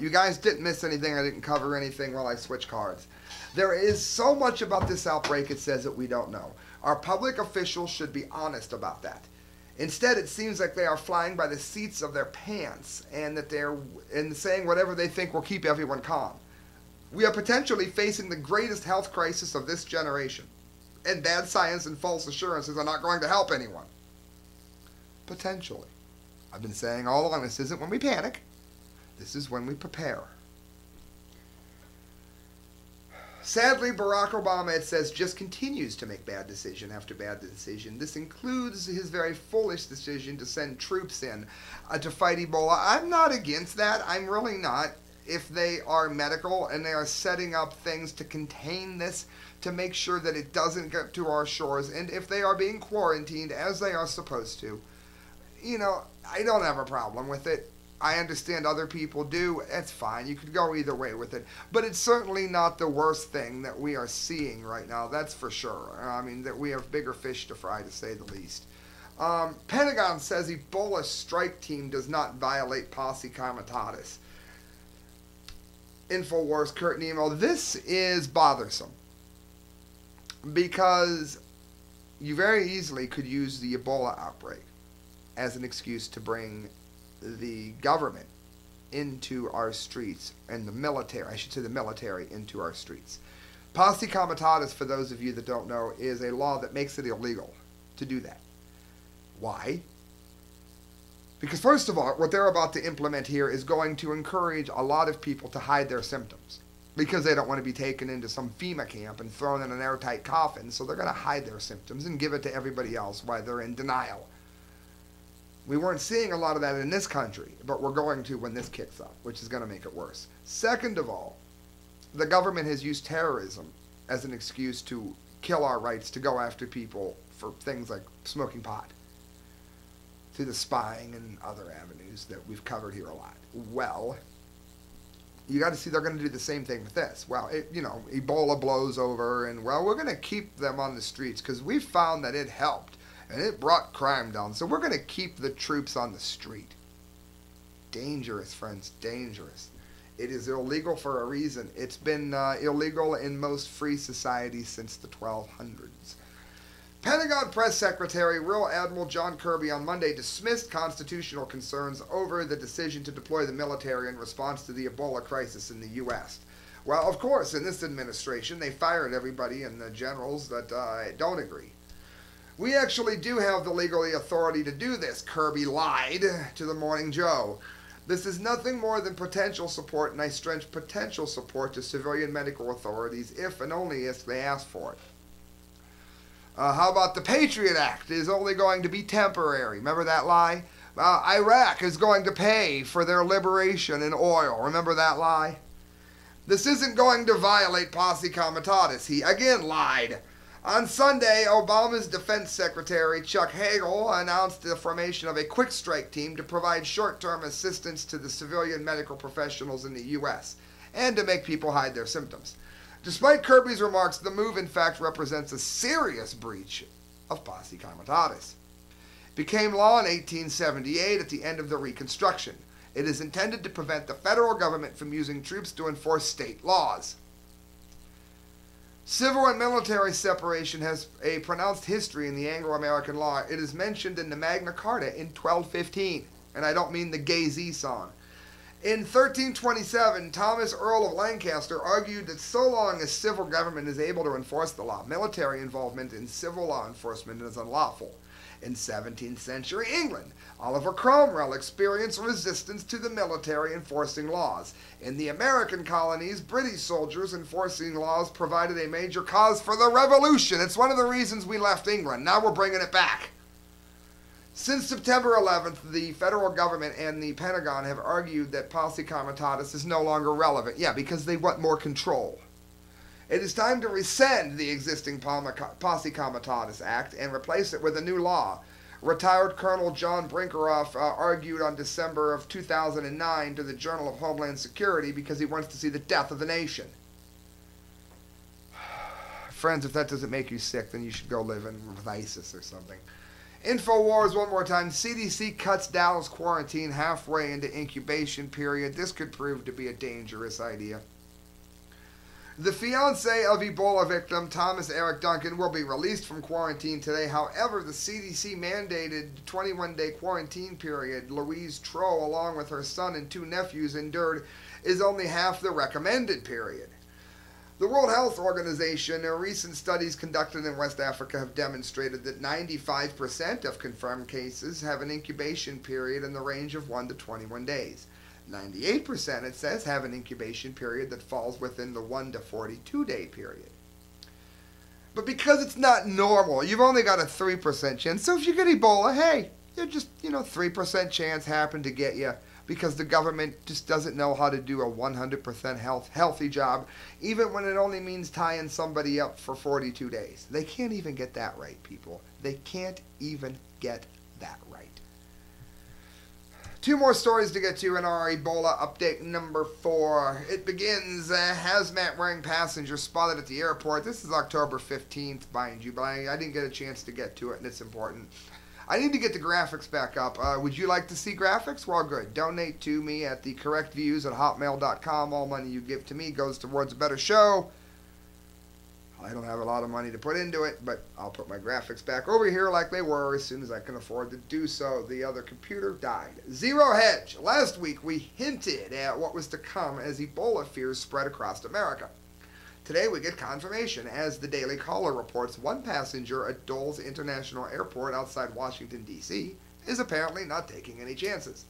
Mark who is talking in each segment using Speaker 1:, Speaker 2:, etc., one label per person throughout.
Speaker 1: You guys didn't miss anything. I didn't cover anything while I switch cards. There is so much about this outbreak it says that we don't know. Our public officials should be honest about that. Instead, it seems like they are flying by the seats of their pants and that they're saying whatever they think will keep everyone calm. We are potentially facing the greatest health crisis of this generation, and bad science and false assurances are not going to help anyone. Potentially. I've been saying all along, this isn't when we panic. This is when we prepare. Sadly, Barack Obama, it says, just continues to make bad decision after bad decision. This includes his very foolish decision to send troops in to fight Ebola. I'm not against that. I'm really not. If they are medical and they are setting up things to contain this, to make sure that it doesn't get to our shores, and if they are being quarantined as they are supposed to, you know, I don't have a problem with it. I understand other people do. It's fine. You could go either way with it. But it's certainly not the worst thing that we are seeing right now. That's for sure. I mean, that we have bigger fish to fry, to say the least. Pentagon says Ebola strike team does not violate posse comitatus. InfoWars, Kurt Nemo. This is bothersome because you very easily could use the Ebola outbreak as an excuse to bring the government into our streets, and the military, I should say the military, into our streets. Posse comitatus, for those of you that don't know, is a law that makes it illegal to do that. Why? Because first of all, what they're about to implement here is going to encourage a lot of people to hide their symptoms because they don't want to be taken into some FEMA camp and thrown in an airtight coffin, so they're going to hide their symptoms and give it to everybody else while they're in denial. We weren't seeing a lot of that in this country, but we're going to when this kicks up, which is going to make it worse. Second of all, the government has used terrorism as an excuse to kill our rights to go after people for things like smoking pot, through the spying and other avenues that we've covered here a lot. Well, you got to see they're going to do the same thing with this. Well, Ebola blows over, and, well, we're going to keep them on the streets because we found that it helped. And it brought crime down. So we're going to keep the troops on the street. Dangerous, friends. Dangerous. It is illegal for a reason. It's been illegal in most free societies since the 1200s. Pentagon Press Secretary Rear Admiral John Kirby on Monday dismissed constitutional concerns over the decision to deploy the military in response to the Ebola crisis in the U.S. Well, of course, in this administration, they fired everybody and the generals that don't agree. We actually do have the legal authority to do this, Kirby lied to the Morning Joe. This is nothing more than potential support, and I stretch potential support to civilian medical authorities if and only if they ask for it. How about the Patriot Act is only going to be temporary? Remember that lie? Iraq is going to pay for their liberation in oil. Remember that lie? This isn't going to violate posse comitatus. He again lied. On Sunday, Obama's Defense Secretary Chuck Hagel announced the formation of a quick strike team to provide short-term assistance to the civilian medical professionals in the U.S. and to make people hide their symptoms. Despite Kirby's remarks, the move in fact represents a serious breach of posse comitatus. It became law in 1878 at the end of the Reconstruction. It is intended to prevent the federal government from using troops to enforce state laws. Civil and military separation has a pronounced history in the Anglo-American law. It is mentioned in the Magna Carta in 1215, and I don't mean the Gay-Z song. In 1327, Thomas Earl of Lancaster argued that so long as civil government is able to enforce the law, military involvement in civil law enforcement is unlawful. In 17th century England, Oliver Cromwell experienced resistance to the military enforcing laws. In the American colonies, British soldiers enforcing laws provided a major cause for the revolution. It's one of the reasons we left England. Now we're bringing it back. Since September 11th, the federal government and the Pentagon have argued that posse comitatus is no longer relevant. Yeah, because they want more control. It is time to rescind the existing Posse Comitatus Act and replace it with a new law. Retired Colonel John Brinkerhoff argued on December of 2009 to the Journal of Homeland Security because he wants to see the death of the nation. Friends, if that doesn't make you sick, then you should go live with ISIS or something. InfoWars one more time. CDC cuts Dallas quarantine halfway into incubation period. This could prove to be a dangerous idea. The fiancé of Ebola victim Thomas Eric Duncan will be released from quarantine today. However, the CDC mandated 21-day quarantine period Louise Troe, along with her son and 2 nephews, endured is only half the recommended period. The World Health Organization, recent studies conducted in West Africa have demonstrated that 95% of confirmed cases have an incubation period in the range of 1 to 21 days. 98%, it says, have an incubation period that falls within the 1 to 42-day period. But because it's not normal, you've only got a 3% chance. So if you get Ebola, hey, you're just, 3% chance happened to get you, because the government just doesn't know how to do a 100% healthy job, even when it only means tying somebody up for 42 days. They can't even get that right, people. They can't even get that right. 2 more stories to get to in our Ebola update number 4. It begins, hazmat-wearing passenger spotted at the airport. This is October 15th, mind you, but I didn't get a chance to get to it, and it's important. I need to get the graphics back up. Would you like to see graphics? Well, good. Donate to me at thecorrectviews@hotmail.com. All money you give to me goes towards a better show. I don't have a lot of money to put into it, but I'll put my graphics back over here like they were as soon as I can afford to do so. The other computer died. Zero hedge. Last week we hinted at what was to come as Ebola fears spread across America. Today we get confirmation as the Daily Caller reports 1 passenger at Dulles International Airport outside Washington, D.C. is apparently not taking any chances.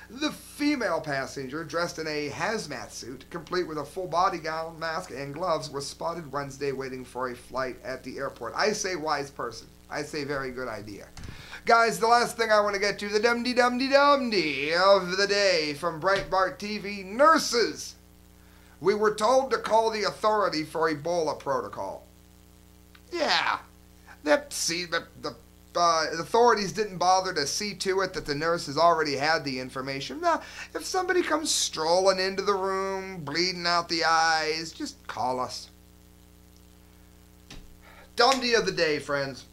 Speaker 1: The female passenger, dressed in a hazmat suit, complete with a full body gown, mask, and gloves, was spotted Wednesday waiting for a flight at the airport. I say wise person. I say very good idea. Guys, the last thing I want to get to, the dum-de-dum-de-dum-de of the day from Breitbart TV. Nurses! We were told to call the authority for Ebola protocol. Yeah. The authorities didn't bother to see to it that the nurses already had the information. Now, if somebody comes strolling into the room, bleeding out the eyes, just call us. Dumpty of the day, friends.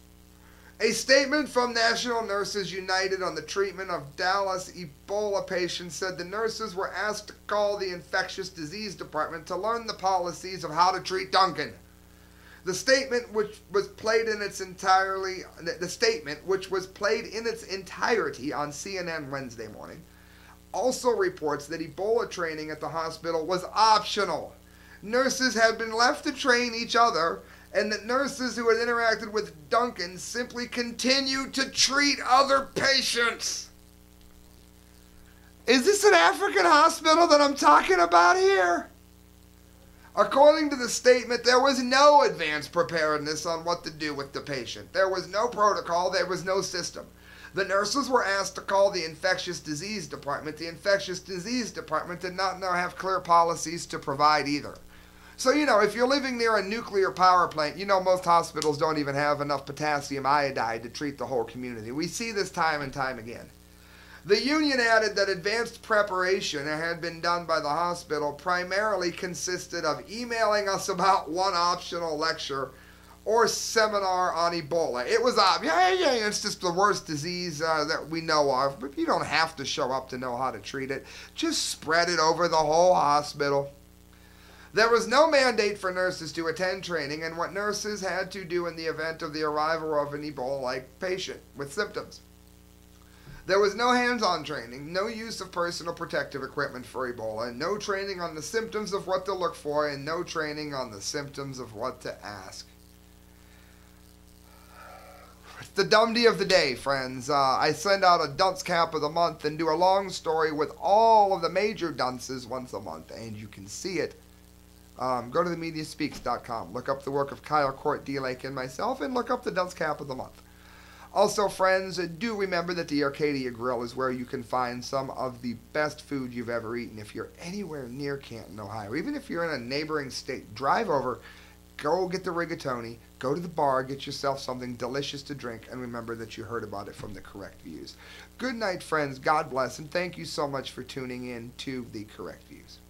Speaker 1: A statement from National Nurses United on the treatment of Dallas Ebola patients said the nurses were asked to call the infectious disease department to learn the policies of how to treat Duncan. The statement, which was played in its entirety on CNN Wednesday morning, also reports that Ebola training at the hospital was optional. Nurses had been left to train each other, and that nurses who had interacted with Duncan simply continued to treat other patients. Is this an African hospital that I'm talking about here? According to the statement, there was no advanced preparedness on what to do with the patient. There was no protocol, there was no system. The nurses were asked to call the infectious disease department. The infectious disease department did not have clear policies to provide either. So, if you're living near a nuclear power plant, most hospitals don't even have enough potassium iodide to treat the whole community. We see this time and time again. The union added that advanced preparation had been done by the hospital primarily consisted of emailing us about one optional lecture or seminar on Ebola. It was obvious. Yeah, it's just the worst disease that we know of, but you don't have to show up to know how to treat it. Just spread it over the whole hospital. There was no mandate for nurses to attend training and what nurses had to do in the event of the arrival of an Ebola-like patient with symptoms. There was no hands-on training, no use of personal protective equipment for Ebola, no training on the symptoms of what to look for, and no training on the symptoms of what to ask. It's the dumpty of the day, friends. I send out a dunce cap of the month and do a long story with all of the major dunces once a month, and you can see it. Go to themediaspeaks.com. Look up the work of Kyle Court, D. Lake, and myself, and look up the dunce cap of the month. Also, friends, do remember that the Arcadia Grill is where you can find some of the best food you've ever eaten. If you're anywhere near Canton, Ohio, even if you're in a neighboring state, drive over, go get the rigatoni, go to the bar, get yourself something delicious to drink, and remember that you heard about it from the Correct Views. Good night, friends. God bless, and thank you so much for tuning in to the Correct Views.